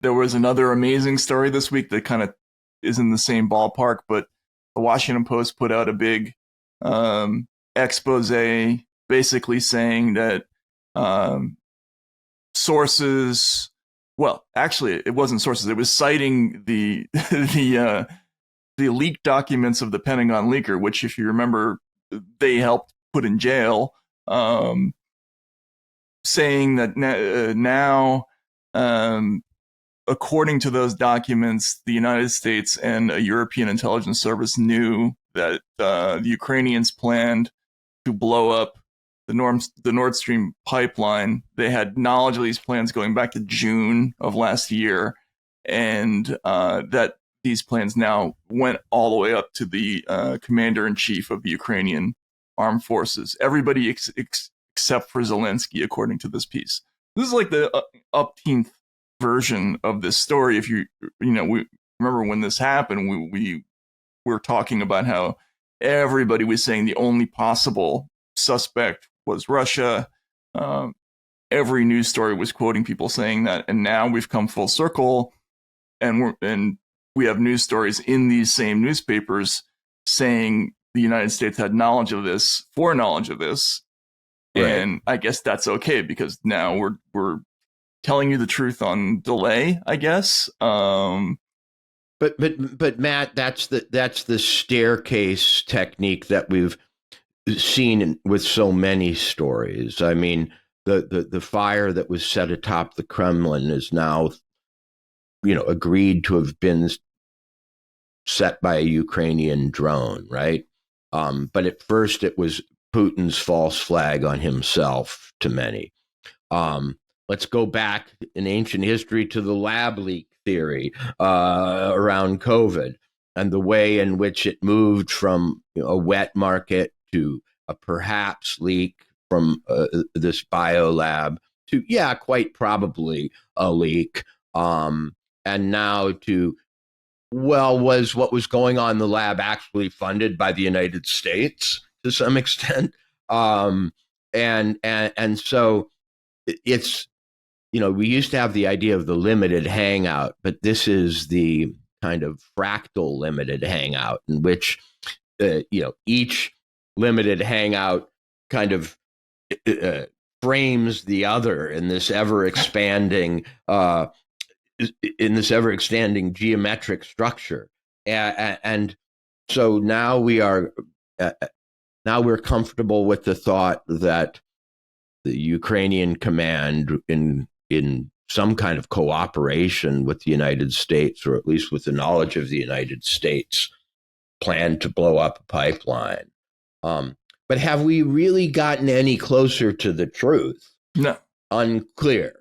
there was another amazing story this week that kind of is in the same ballpark, but the Washington Post put out a big expose basically saying that sources, well, actually, it wasn't sources. It was citing the the leaked documents of the Pentagon leaker, which, if you remember, they helped put in jail, saying that now, according to those documents, the United States and a European intelligence service knew that the Ukrainians planned to blow up the Nord Stream pipeline. They had knowledge of these plans going back to June of last year, and that these plans now went all the way up to the commander-in-chief of the Ukrainian armed forces. Everybody except for Zelensky, according to this piece. This is like the upteenth version of this story. If we remember when this happened, we were talking about how everybody was saying the only possible suspect was Russia. Every news story was quoting people saying that, and now we've come full circle, and we have news stories in these same newspapers saying the United States had foreknowledge of this, right. And I guess that's okay because now we're telling you the truth on delay, I guess. But Matt, that's the staircase technique that we've seen with so many stories. I mean, the fire that was set atop the Kremlin is now, agreed to have been set by a Ukrainian drone, right? But at first it was Putin's false flag on himself to many. Let's go back in ancient history to the lab leak theory around COVID and the way in which it moved from a wet market to a perhaps leak from this biolab to, quite probably a leak. And now to, was what was going on in the lab actually funded by the United States to some extent? And so it's, we used to have the idea of the limited hangout, but this is the kind of fractal limited hangout in which, each limited hangout kind of frames the other in this ever expanding geometric structure. And so now we're comfortable with the thought that the Ukrainian command, in some kind of cooperation with the United States, or at least with the knowledge of the United States, planned to blow up a pipeline. But have we really gotten any closer to the truth? No. Unclear.